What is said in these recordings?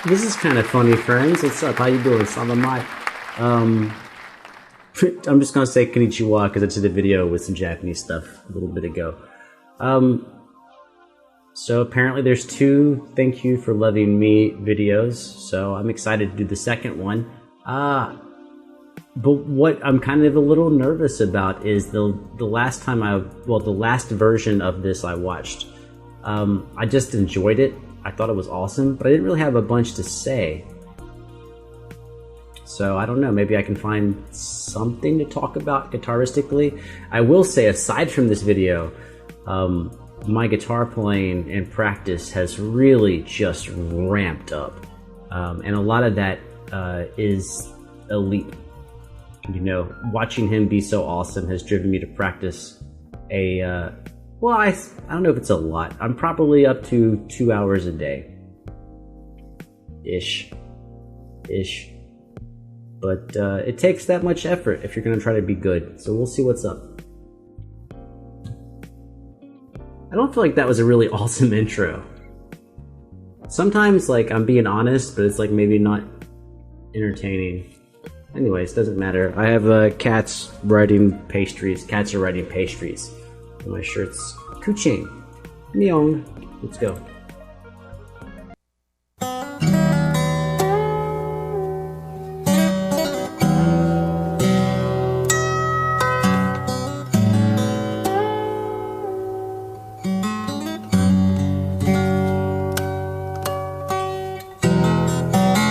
This is kind of funny, friends. What's up? How you doing? Salamai. Um, I'm just gonna say konnichiwa because I did a video with some Japanese stuff a little bit ago. So apparently there's 2 thank you for loving me videos, so I'm excited to do the second one. But what I'm kind of a little nervous about is the last time the last version of this I watched. I just enjoyed it. I thought it was awesome, but I didn't really have a bunch to say. So I don't know, maybe I can find something to talk about guitaristically. I will say, aside from this video, my guitar playing and practice has really just ramped up. And a lot of that is Alip. You know, watching him be so awesome has driven me to practice well, I don't know if it's a lot. I'm probably up to 2 hours a day. Ish. But it takes that much effort if you're going to try to be good. So we'll see what's up. I don't feel like that was a really awesome intro. Sometimes, like, I'm being honest, but it's like maybe not entertaining. Anyways, doesn't matter. I have cats writing pastries. Cats are writing pastries. And my shirt's Kuching. Myong. Let's go.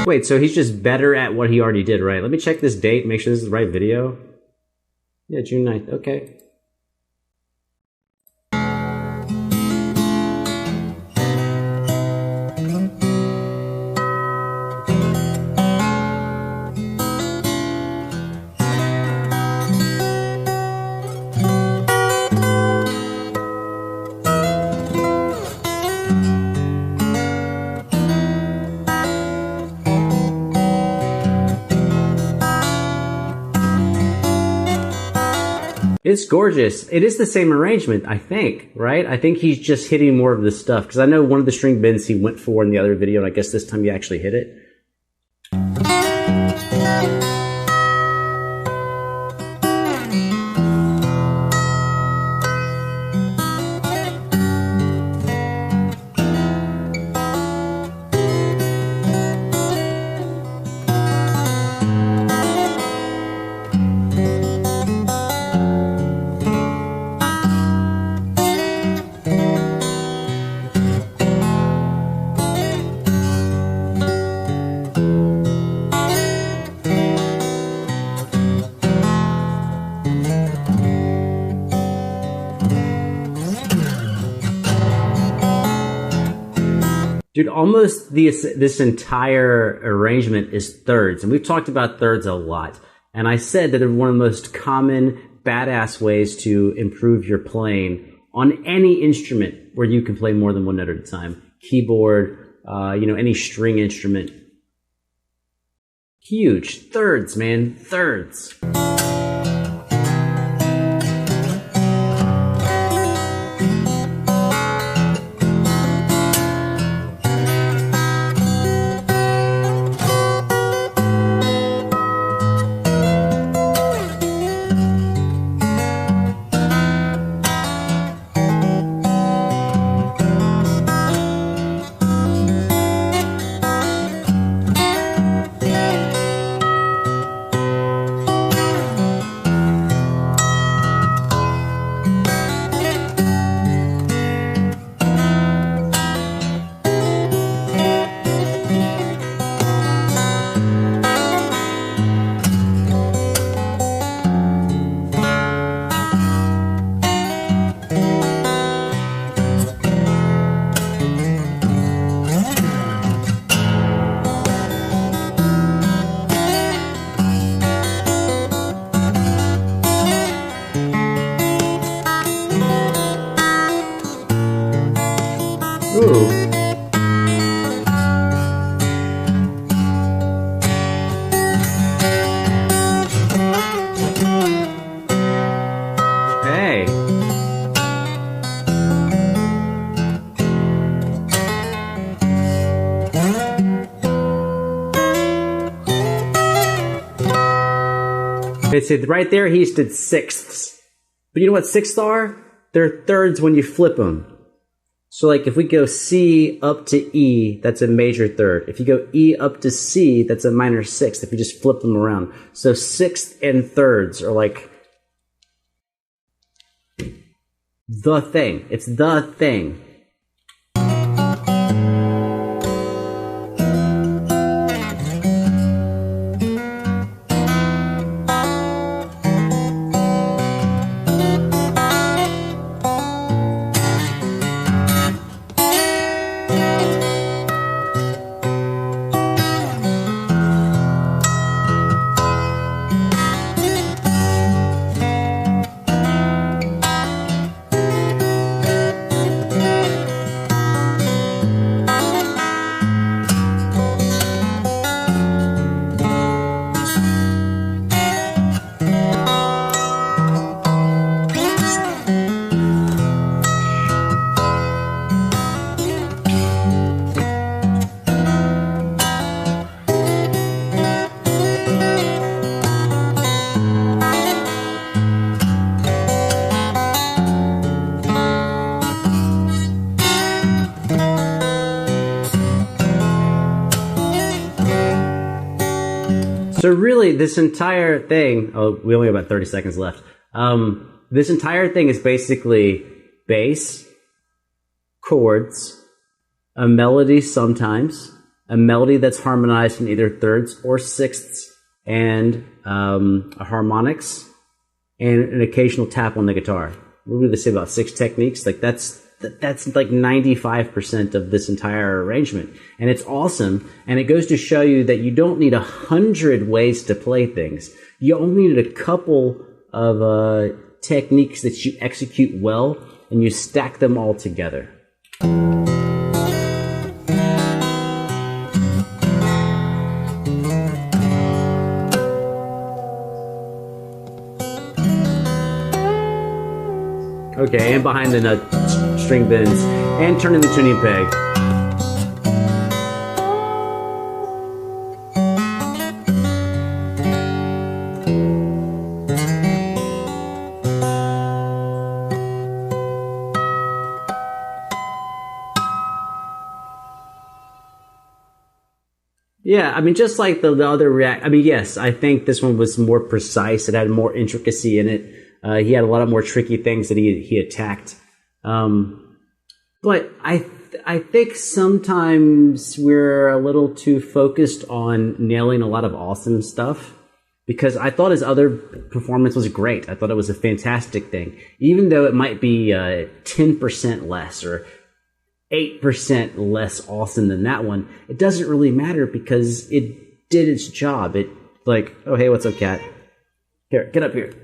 Wait, so he's just better at what he already did, right? Let me check this date, make sure this is the right video. Yeah, June 9th, okay. It's gorgeous. It is the same arrangement, I think, right? I think he's just hitting more of the stuff, because I know one of the string bends he went for in the other video, and I guess this time he actually hit it. Dude, almost this entire arrangement is thirds, and we've talked about thirds a lot. And I said that they're one of the most common badass ways to improve your playing on any instrument where you can play more than one note at a time. Keyboard, any string instrument. Huge. Thirds, man. Thirds. Okay, so right there he did sixths. But you know what sixths are? They're thirds when you flip them. So like if we go C up to E, that's a major third. If you go E up to C, that's a minor sixth if you just flip them around. So sixths and thirds are like the thing. It's the thing. So really, this entire thing, oh, we only have about 30 seconds left. This entire thing is basically bass, chords, a melody sometimes, a melody that's harmonized in either thirds or sixths, and a harmonics, and an occasional tap on the guitar. What would they say about 6 techniques? Like that's like 95% of this entire arrangement. And it's awesome. And it goes to show you that you don't need 100 ways to play things. You only need a couple of techniques that you execute well, and you stack them all together. Okay, and behind the nut string bends, and turning the tuning peg. Yeah, I mean, just like the other React, I mean, yes, I think this one was more precise. It had more intricacy in it. He had a lot of more tricky things that he attacked. But I think sometimes we're a little too focused on nailing a lot of awesome stuff, because I thought his other performance was great. I thought it was a fantastic thing. Even though it might be 10% less or 8% less awesome than that one, it doesn't really matter because it did its job. It like, oh, hey, what's up, cat? Here, get up here.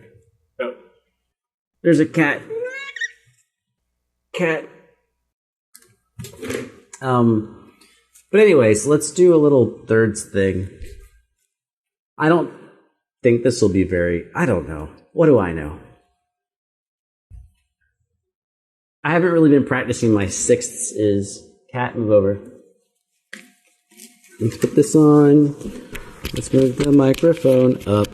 Oh. There's a cat. Cat. But anyways, let's do a little thirds thing. I don't think this will be very, I don't know. What do I know? I haven't really been practicing my sixths. Is cat, move over. Let's put this on. Let's move the microphone up.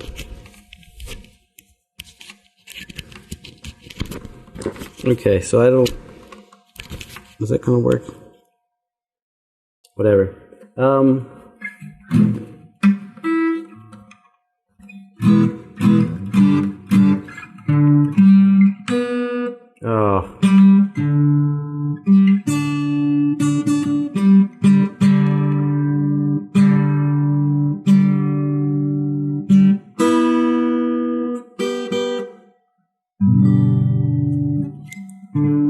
Okay, so I don't, is that gonna work? Whatever. Oh.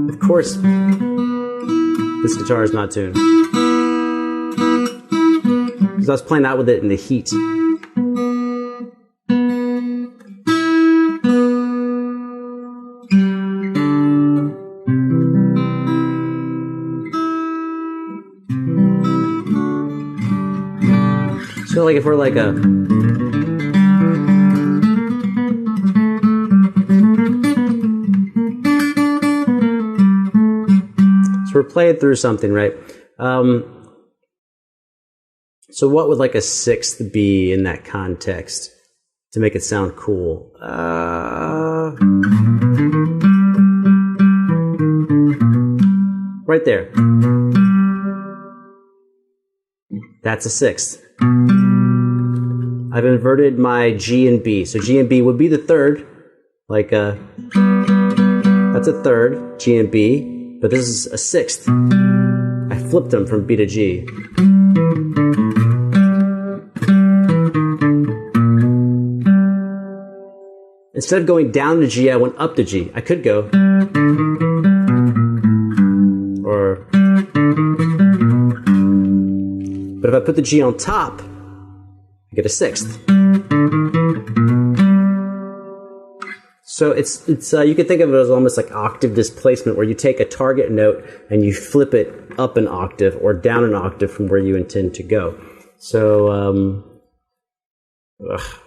Of course, this guitar is not tuned, because I was playing out with it in the heat. So like if we're like a, so we're playing through something, right? So what would like a sixth be in that context? to make it sound cool. Right there. That's a sixth. I've inverted my G and B. So G and B would be the third. Like that's a third, G and B, but this is a sixth. I flipped them from B to G. Instead of going down to G, I went up to G. I could go. But if I put the G on top, I get a sixth. So it's you can think of it as almost like octave displacement, where you take a target note and you flip it up an octave or down an octave from where you intend to go. So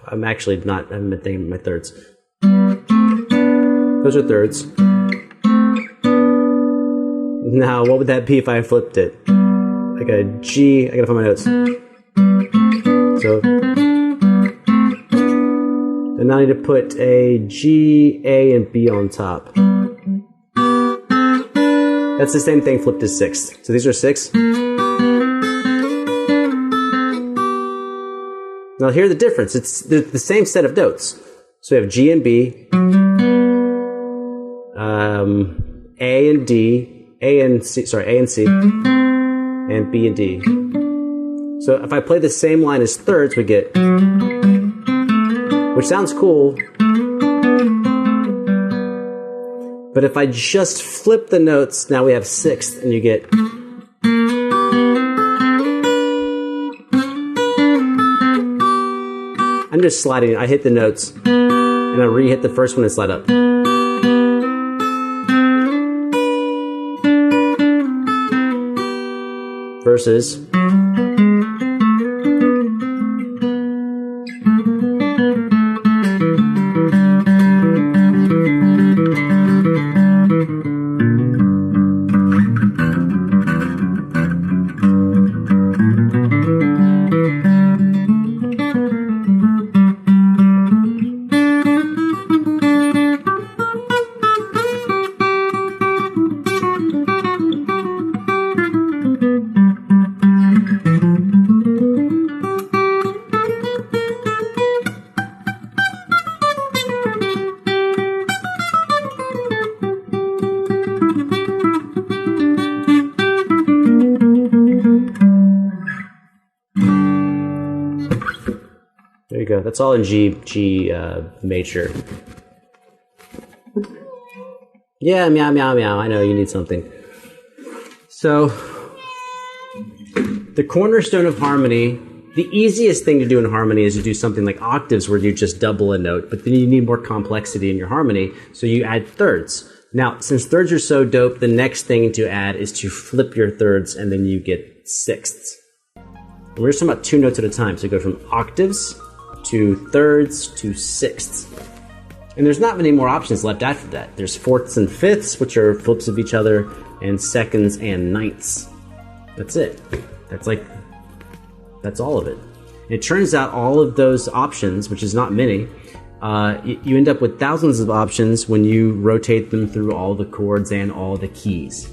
I'm actually not. I haven't been thinking of my thirds. Those are thirds. Now, what would that be if I flipped it? Like a G. I gotta find my notes. So. And now I need to put a G, A, and B on top. That's the same thing flipped as sixth. So these are sixths. Now here's the difference. It's the same set of notes. So we have G and B, A and D, A and C, and B and D. So if I play the same line as thirds, we get, which sounds cool, but if I just flip the notes, now we have sixth, and you get. I'm just sliding. I hit the notes, and I re-hit the first one and slide up. Versus. There you go. That's all in G major. Yeah, meow, meow, meow. I know you need something. So, the cornerstone of harmony, the easiest thing to do in harmony is to do something like octaves where you just double a note, but then you need more complexity in your harmony, so you add thirds. Now, since thirds are so dope, the next thing to add is to flip your thirds, and then you get sixths. And we're just talking about two notes at a time, so you go from octaves to thirds to sixths. And there's not many more options left after that. There's fourths and fifths, which are flips of each other, and seconds and ninths. That's it. That's all of it. It turns out all of those options, which is not many, you end up with thousands of options when you rotate them through all the chords and all the keys.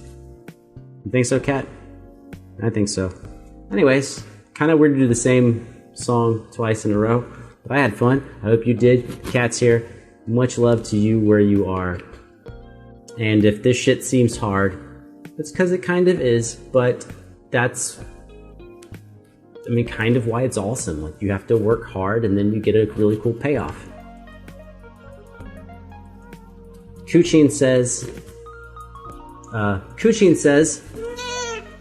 You think so, Kat? I think so. Anyways, kind of weird to do the same song twice in a row, but I had fun. I hope you did. Kat's here. Much love to you where you are. And if this shit seems hard, that's because it kind of is, but that's, I mean, kind of why it's awesome. Like, you have to work hard and then you get a really cool payoff. Kuchin says,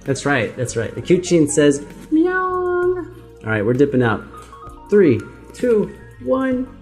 that's right. The Kuchin says, meow. All right, we're dipping out. 3, 2, 1.